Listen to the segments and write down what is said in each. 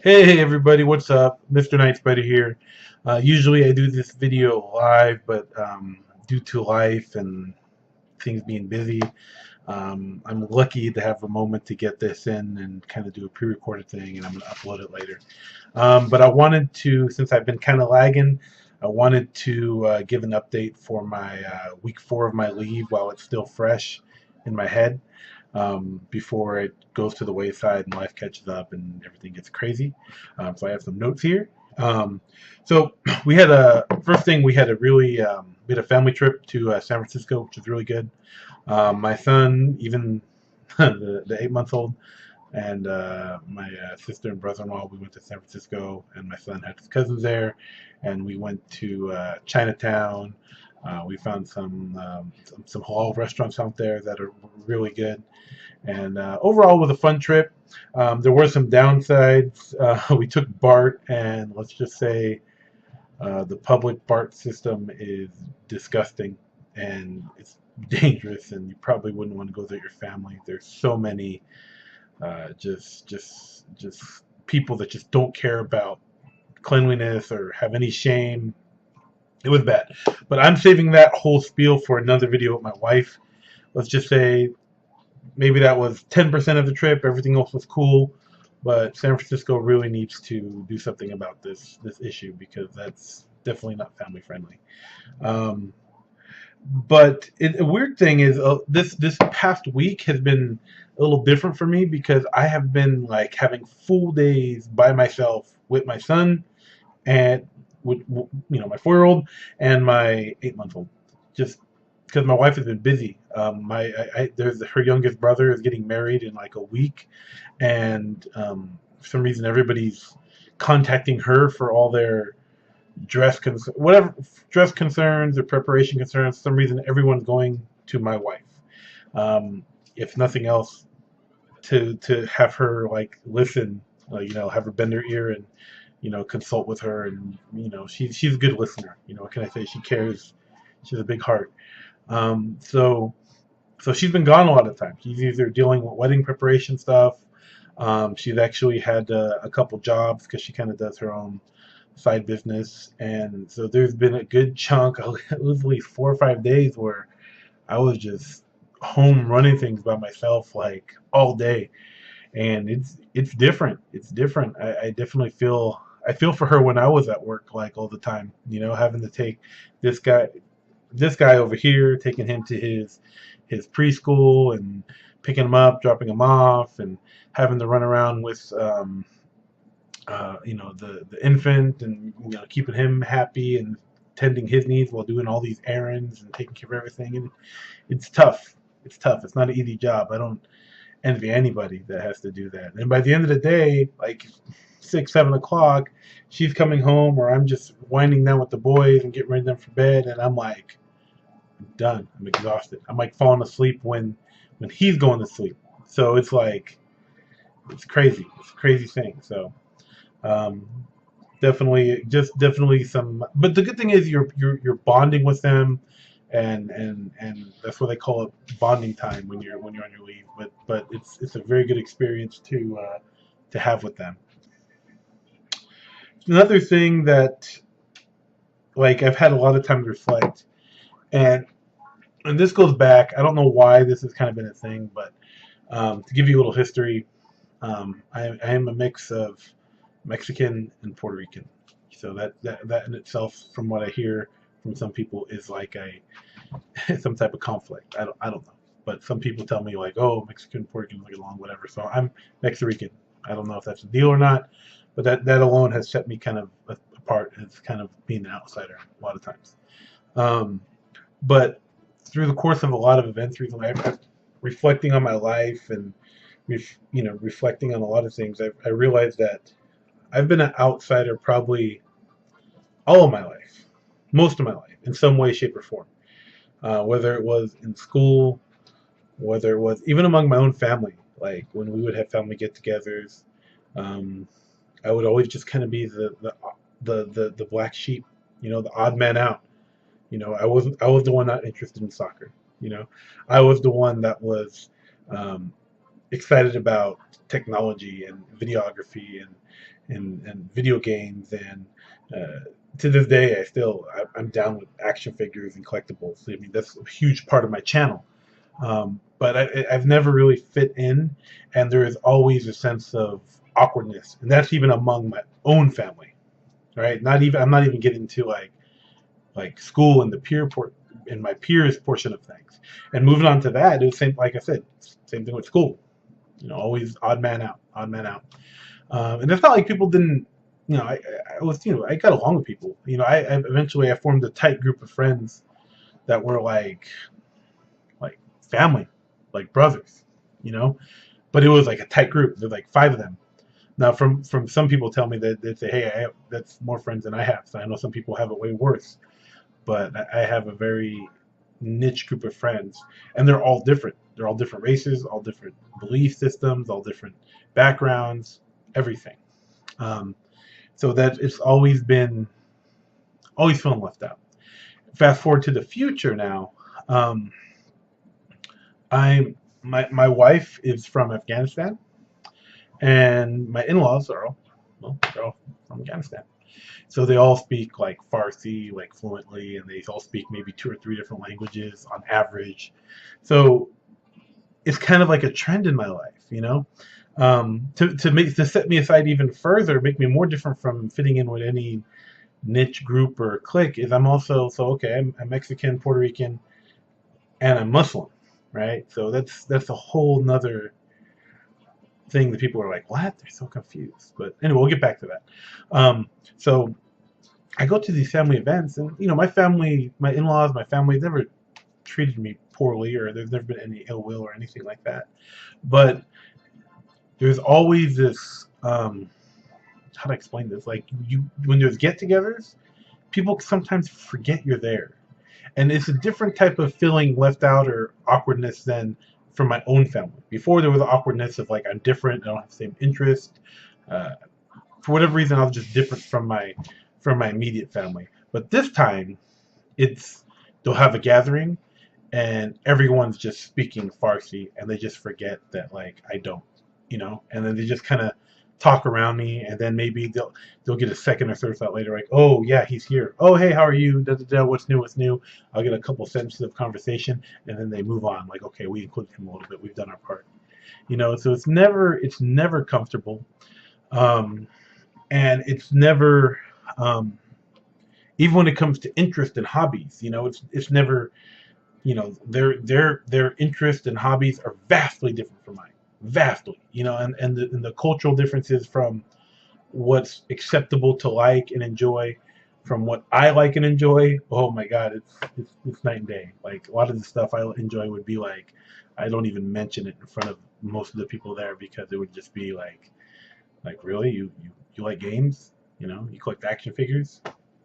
Hey everybody, what's up? Mr.Nightspyder here. Usually I do this video live, but due to life and things being busy, I'm lucky to have a moment to get this in and kind of do a pre-recorded thing, and I'm going to upload it later. But I wanted to, since I've been kind of lagging, I wanted to give an update for my week 4 of my leave while it's still fresh in my head, before it goes to the wayside and life catches up and everything gets crazy. So I have some notes here. So we had a first thing we had a really we had a family trip to San Francisco, which was really good. My son, even the 8 month old, and my sister and brother-in-law, we went to San Francisco, and my son had his cousins there, and we went to Chinatown. We found some halal restaurants out there that are really good, and overall, it was a fun trip. There were some downsides. We took BART, and let's just say the public BART system is disgusting, and it's dangerous, and you probably wouldn't want to go there with your family. There's so many just people that just don't care about cleanliness or have any shame. It was bad, but I'm saving that whole spiel for another video with my wife. Let's just say maybe that was 10% of the trip. Everything else was cool, but San Francisco really needs to do something about this issue, because that's definitely not family friendly. Um, but a weird thing is, this past week has been a little different for me, because I have been like having full days by myself with my son, and with my 4 year old and my 8 month old, just because my wife has been busy. There's her youngest brother is getting married in like a week, and for some reason everybody's contacting her for all their whatever dress concerns or preparation concerns. For some reason everyone's going to my wife. If nothing else, to have her like listen, have her bend her ear and consult with her, and she's a good listener. What can I say? She cares. She has a big heart. So she's been gone a lot of times. She's either dealing with wedding preparation stuff. She's actually had a couple jobs, because she kind of does her own side business, and so there's been a good chunk. It was at least 4 or 5 days where I was just home running things by myself like all day, and it's different. It's different. I definitely feel for her when I was at work like all the time. Having to take this guy this guy over here, taking him to his preschool and picking him up, dropping him off, and having to run around with the infant, and keeping him happy and tending his needs while doing all these errands and taking care of everything. And it's tough. It's tough. It's not an easy job. I don't envy anybody that has to do that. And by the end of the day, like 6, 7 o'clock, she's coming home, or I'm just winding down with the boys and getting ready them for bed, and I'm like, I'm done. I'm exhausted. I'm like falling asleep when he's going to sleep. So it's like it's crazy. It's a crazy thing. So um, definitely some. But the good thing is you're bonding with them, and that's what they call it, bonding time when you're on your leave. But it's a very good experience to have with them. Another thing that, like, I've had a lot of time to reflect, and this goes back. I don't know why this has kind of been a thing, but to give you a little history, I am a mix of Mexican and Puerto Rican. So that in itself, from what I hear from some people, is like a some type of conflict. I don't know, but some people tell me like, oh, Mexican Puerto Rican get along, whatever. So I'm Mexican. I don't know if that's a deal or not, but that alone has set me kind of apart as kind of being an outsider a lot of times. Um, but through the course of a lot of events recently, reflecting on my life, and reflecting on a lot of things, I realized that I've been an outsider probably all of my life, most of my life, in some way, shape, or form. Whether it was in school, whether it was even among my own family, like when we would have family get-togethers, um, I would always just kind of be the black sheep, the odd man out. I was the one not interested in soccer. I was the one that was, um, excited about technology and videography and video games, and to this day I'm down with action figures and collectibles. I mean, that's a huge part of my channel. But I've never really fit in, and there is always a sense of awkwardness, and that's even among my own family, right? Not even I'm not even getting to like school and the in my peers portion of things. And moving on to that, it was same like I said, same thing with school. Always odd man out, odd man out. And it's not like people didn't. I was I got along with people. I eventually I formed a tight group of friends that were like family, like brothers. But it was like a tight group. There's like 5 of them. Now, from some people tell me that they say, hey, that's more friends than I have. So I know some people have it way worse. But I have a very niche group of friends, and they're all different. They're all different races, all different belief systems, all different backgrounds, everything. So that it's always feeling left out. Fast forward to the future now. My wife is from Afghanistan, and my in-laws they're all from Afghanistan. So they all speak like Farsi, like fluently, and they all speak maybe 2 or 3 different languages on average. So it's kind of like a trend in my life, to set me aside even further, make me more different from fitting in with any niche group or clique. Is I'm also I'm Mexican, Puerto Rican, and I'm Muslim, right? So that's a whole nother thing that people are like, what? They're so confused. But anyway, we'll get back to that. So I go to these family events, and my family, my in-laws, my family never treated me poorly, or there's never been any ill will or anything like that. But there's always this how to explain this? Like when there's get-togethers, people sometimes forget you're there, and it's a different type of feeling left out or awkwardness than from my own family. Before there was the awkwardness of like I'm different, I don't have the same interest. For whatever reason, I was just different from my immediate family. But this time, they'll have a gathering, and everyone's just speaking Farsi, and they just forget that like I don't, and then they just kind of talk around me, and then maybe they'll get a second or third thought later, like, oh yeah, he's here. Oh hey, how are you? Da, da, da, what's new? What's new? I'll get a couple sentences of conversation, and then they move on. Like, okay, we included him a little bit. We've done our part. So it's never comfortable, and it's never even when it comes to interest and hobbies. It's never. Their interests and hobbies are vastly different from mine. Vastly, and the cultural differences from what's acceptable to like and enjoy from what I like and enjoy. Oh my God, it's night and day. Like a lot of the stuff I enjoy would be like, I don't even mention it in front of most of the people there, because it would just be like really, you like games? You collect action figures?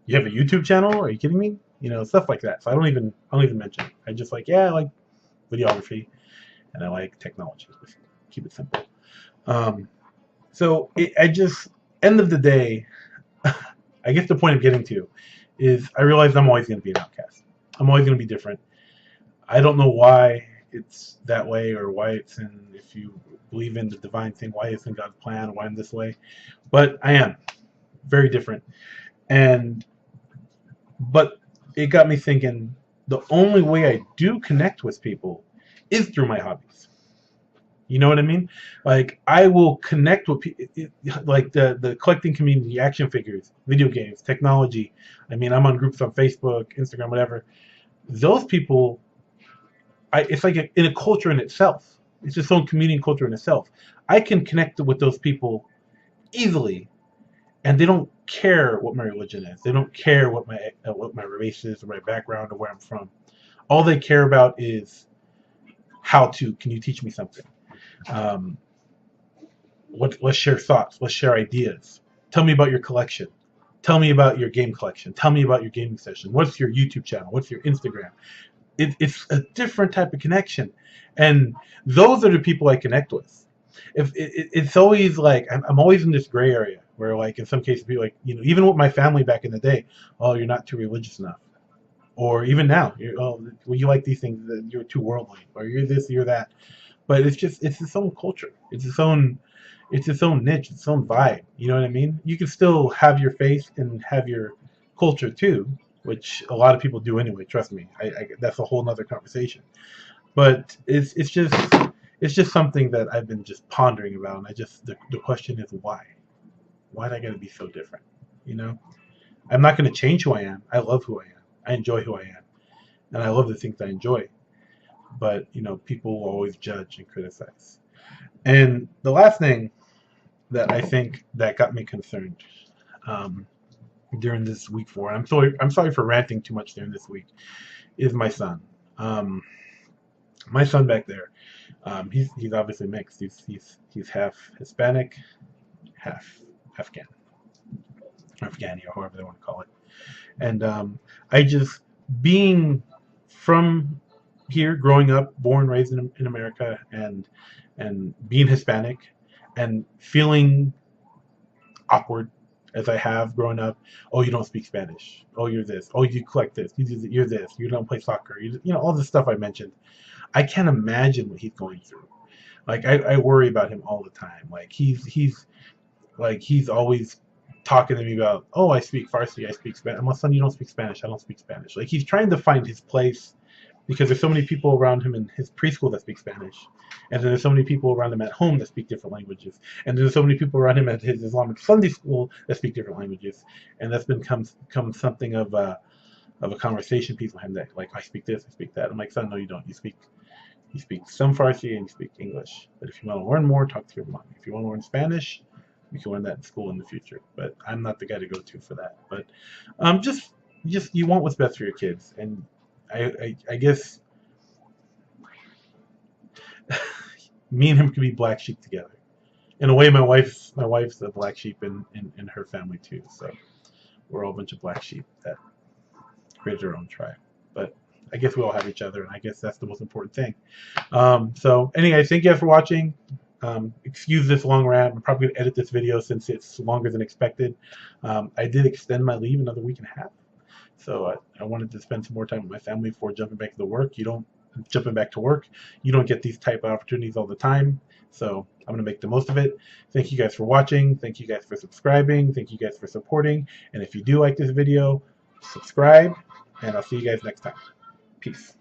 You have a YouTube channel? Are you kidding me? Stuff like that. So I don't even mention it. I just like, yeah, I like videography and I like technology. Just keep it simple. I just, end of the day, I guess the point I'm getting to is I realize I'm always going to be an outcast. I'm always going to be different. I don't know why it's that way, or why it's if you believe in the divine thing, why it's in God's plan, why I'm this way. But I am very different. But it got me thinking, the only way I do connect with people is through my hobbies. You know what I mean? Like, I will connect with people, like the collecting community, action figures, video games, technology. I mean, I'm on groups on Facebook, Instagram, whatever. Those people, it's like in a culture in itself. It's its own community and culture in itself. I can connect with those people easily, and they don't care what my religion is. They don't care what my race is, or my background, or where I'm from. All they care about is can you teach me something? Let's share thoughts. Let's share ideas. Tell me about your collection. Tell me about your game collection. Tell me about your gaming session. What's your YouTube channel? What's your Instagram? It's a different type of connection, and those are the people I connect with. It's always like I'm always in this gray area where, like, in some cases, people like, even with my family back in the day, oh, you're not too religious enough, or even now, you like these things, you're too worldly, or you're this, you're that. but it's its own culture. It's its own niche, its own vibe. You know what I mean? You can still have your face and have your culture too, which a lot of people do anyway. Trust me, that's a whole nother conversation. But it's just something that I've been just pondering about, and the question is why? Why do I gotta be so different? You know, I'm not gonna change who I am. I love who I am. I enjoy who I am, and I love the things I enjoy. But you know, people will always judge and criticize. And the last thing that I think that got me concerned um, during this week four, I'm sorry for ranting too much during this week, is my son. Um, my son back there, he's obviously mixed. He's half Hispanic, half Afghan, Afghani, or however they want to call it. And I just being from here, growing up, born, raised in America, and being Hispanic, and feeling awkward as I have growing up. Oh, you don't speak Spanish. Oh, you're this. Oh, you collect this. You're this. You don't play soccer. You know all the stuff I mentioned. I can't imagine what he's going through. Like I worry about him all the time. Like he's always talking to me about, oh, I speak Farsi, I speak Spanish. My son, you don't speak Spanish. I don't speak Spanish. Like he's trying to find his place because there's so many people around him in his preschool that speak Spanish, and then there's so many people around him at home that speak different languages, and there's so many people around him at his Islamic Sunday school that speak different languages, and that's become something of a conversation piece with him that like I speak this, I speak that. I'm like, son, no, you don't. You speak some Farsi and you speak English. But if you want to learn more, talk to your mom. If you want to learn Spanish, you can learn that in school in the future. But I'm not the guy to go to for that. But just you want what's best for your kids, and I guess me and him could be black sheep together. In a way, my wife's a black sheep in her family too. So we're all a bunch of black sheep that created our own tribe. But I guess we all have each other, and I guess that's the most important thing. So anyway, thank you guys for watching. Excuse this long rant. I'm probably going to edit this video since it's longer than expected. I did extend my leave another week and a half. So I wanted to spend some more time with my family before jumping back to work. Jumping back to work. You don't get these type of opportunities all the time. So I'm going to make the most of it. Thank you guys for watching. Thank you guys for subscribing. Thank you guys for supporting. And if you do like this video, subscribe. And I'll see you guys next time. Peace.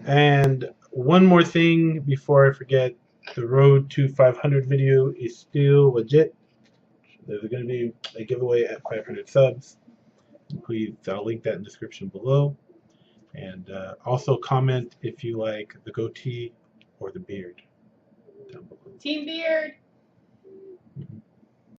And one more thing before I forget, the road to 500 video is still legit. There's going to be a giveaway at 500 subs. Please, I'll link that in the description below. And also comment if you like the goatee or the beard down below. Team Beard!